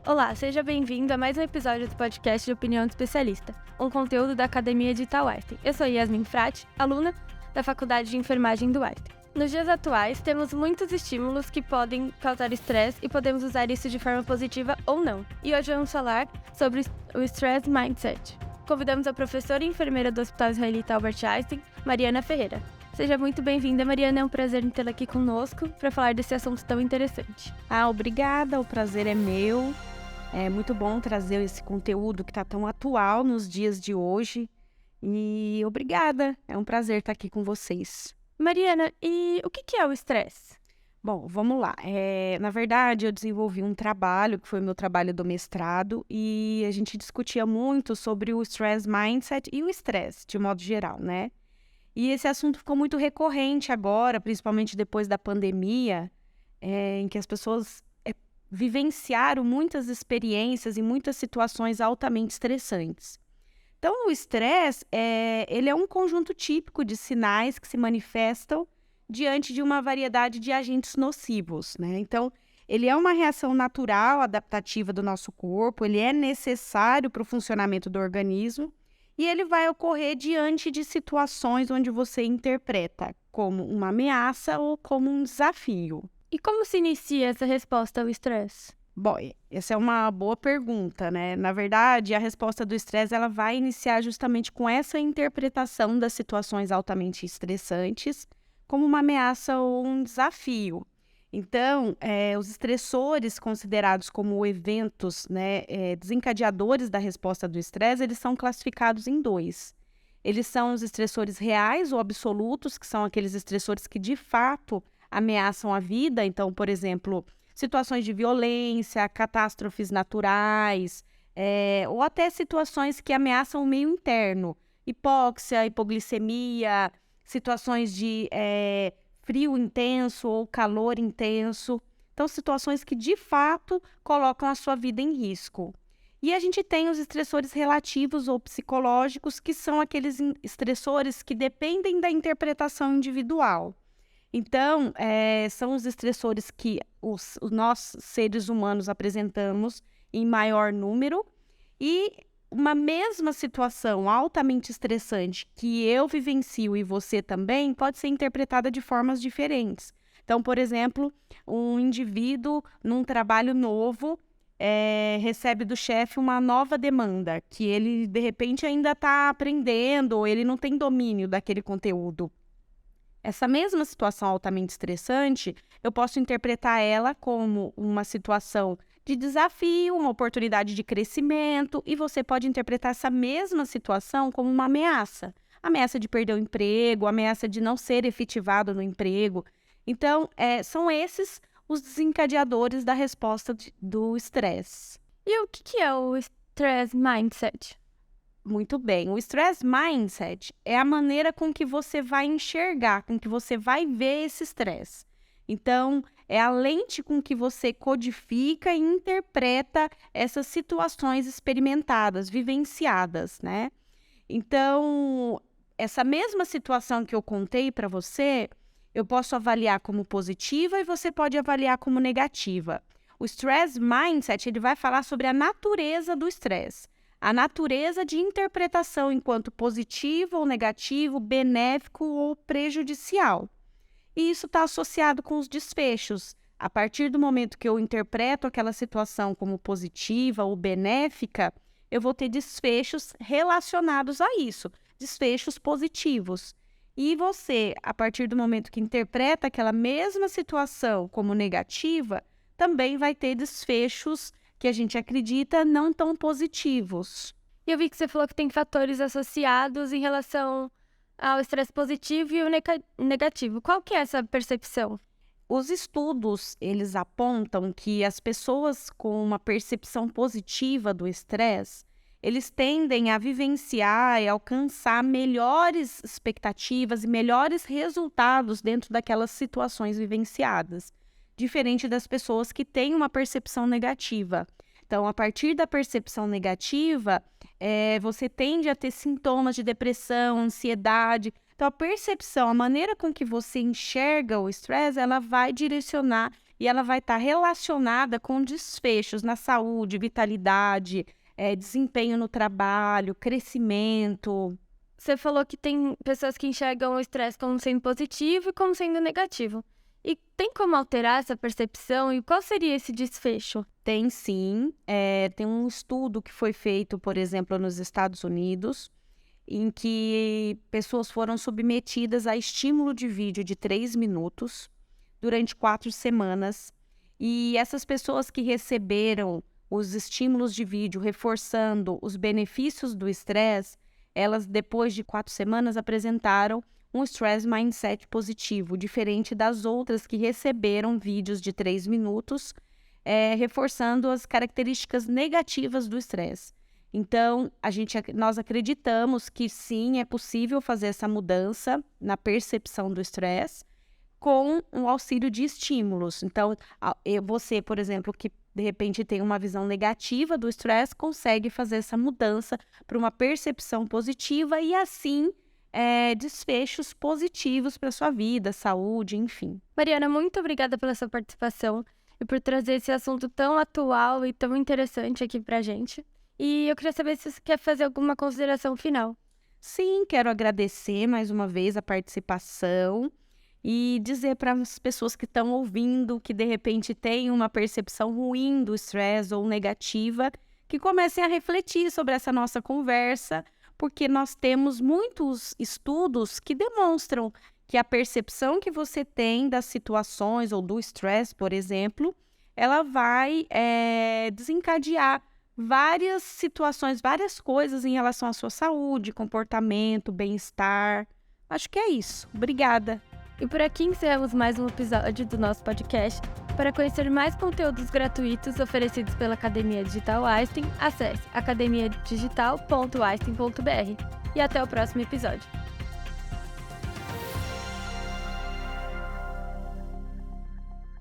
Olá, seja bem-vindo a mais um episódio do podcast de Opinião de Especialista, um conteúdo da Academia Digital Einstein. Eu sou Yasmin Frati, aluna da Faculdade de Enfermagem do Einstein. Nos dias atuais, temos muitos estímulos que podem causar estresse e podemos usar isso de forma positiva ou não. E hoje vamos falar sobre o Stress Mindset. Convidamos a professora e enfermeira do Hospital Israelita Albert Einstein, Mariana Ferreira. Seja muito bem-vinda, Mariana. É um prazer tê-la aqui conosco para falar desse assunto tão interessante. Obrigada. O prazer é meu. É muito bom trazer esse conteúdo que está tão atual nos dias de hoje. E obrigada. É um prazer estar aqui com vocês. Mariana, e o que é o estresse? Bom, vamos lá. Na verdade, eu desenvolvi um trabalho, que foi o meu trabalho do mestrado, e a gente discutia muito sobre o stress mindset e o estresse, de modo geral, né? E esse assunto ficou muito recorrente agora, principalmente depois da pandemia, em que as pessoas vivenciaram muitas experiências e muitas situações altamente estressantes. Então, o estresse, ele é um conjunto típico de sinais que se manifestam diante de uma variedade de agentes nocivos, né? Então, ele é uma reação natural, adaptativa do nosso corpo, ele é necessário para o funcionamento do organismo e ele vai ocorrer diante de situações onde você interpreta como uma ameaça ou como um desafio. E como se inicia essa resposta ao estresse? Bom, essa é uma boa pergunta, né? Na verdade, a resposta do estresse ela vai iniciar justamente com essa interpretação das situações altamente estressantes como uma ameaça ou um desafio. Então, os estressores considerados como eventos, né, desencadeadores da resposta do estresse, eles são classificados em dois. Eles são os estressores reais ou absolutos, que são aqueles estressores que de fato ameaçam a vida. Então, por exemplo, situações de violência, catástrofes naturais, ou até situações que ameaçam o meio interno, hipóxia, hipoglicemia, situações de frio intenso ou calor intenso. Então, situações que de fato colocam a sua vida em risco. E a gente tem os estressores relativos ou psicológicos, que são aqueles estressores que dependem da interpretação individual. Então, são os estressores que nós, seres humanos, apresentamos em maior número e uma mesma situação altamente estressante que eu vivencio e você também pode ser interpretada de formas diferentes. Então, por exemplo, um indivíduo num trabalho novo recebe do chefe uma nova demanda que ele, de repente, ainda está aprendendo ou ele não tem domínio daquele conteúdo. Essa mesma situação altamente estressante, eu posso interpretar ela como uma situação de desafio, uma oportunidade de crescimento, e você pode interpretar essa mesma situação como uma ameaça. Ameaça de perder o emprego, ameaça de não ser efetivado no emprego. Então, são esses os desencadeadores da resposta do estresse. E o que é o Stress Mindset? Muito bem. O stress mindset é a maneira com que você vai enxergar, com que você vai ver esse estresse. Então, é a lente com que você codifica e interpreta essas situações experimentadas, vivenciadas, né? Então, essa mesma situação que eu contei para você, eu posso avaliar como positiva e você pode avaliar como negativa. O stress mindset, ele vai falar sobre a natureza do estresse. A natureza de interpretação enquanto positivo ou negativo, benéfico ou prejudicial. E isso está associado com os desfechos. A partir do momento que eu interpreto aquela situação como positiva ou benéfica, eu vou ter desfechos relacionados a isso, desfechos positivos. E você, a partir do momento que interpreta aquela mesma situação como negativa, também vai ter desfechos que a gente acredita não tão positivos. E eu vi que você falou que tem fatores associados em relação ao estresse positivo e o negativo. Qual que é essa percepção? Os estudos, eles apontam que as pessoas com uma percepção positiva do estresse, eles tendem a vivenciar e alcançar melhores expectativas e melhores resultados dentro daquelas situações vivenciadas, diferente das pessoas que têm uma percepção negativa. Então, a partir da percepção negativa, você tende a ter sintomas de depressão, ansiedade. Então, a percepção, a maneira com que você enxerga o estresse, ela vai direcionar e ela vai estar relacionada com desfechos na saúde, vitalidade, desempenho no trabalho, crescimento. Você falou que tem pessoas que enxergam o estresse como sendo positivo e como sendo negativo. E tem como alterar essa percepção? E qual seria esse desfecho? Tem sim. Tem um estudo que foi feito, por exemplo, nos Estados Unidos, em que pessoas foram submetidas a estímulo de vídeo de 3 minutos durante 4 semanas. E essas pessoas que receberam os estímulos de vídeo reforçando os benefícios do estresse, elas, depois de 4 semanas, apresentaram um stress mindset positivo, diferente das outras que receberam vídeos de 3 minutos, reforçando as características negativas do estresse. Então, nós acreditamos que sim, é possível fazer essa mudança na percepção do estresse com o auxílio de estímulos. Então, você, por exemplo, que de repente tem uma visão negativa do estresse, consegue fazer essa mudança para uma percepção positiva e assim desfechos positivos para sua vida, saúde, enfim. Mariana, muito obrigada pela sua participação e por trazer esse assunto tão atual e tão interessante aqui pra gente. E eu queria saber se você quer fazer alguma consideração final. Sim, quero agradecer mais uma vez a participação e dizer para as pessoas que estão ouvindo que de repente têm uma percepção ruim do estresse ou negativa, que comecem a refletir sobre essa nossa conversa, porque nós temos muitos estudos que demonstram que a percepção que você tem das situações ou do estresse, por exemplo, ela vai desencadear várias situações, várias coisas em relação à sua saúde, comportamento, bem-estar. Acho que é isso. Obrigada. E por aqui encerramos mais um episódio do nosso podcast. Para conhecer mais conteúdos gratuitos oferecidos pela Academia Digital Einstein, acesse academiadigital.einstein.br. E até o próximo episódio.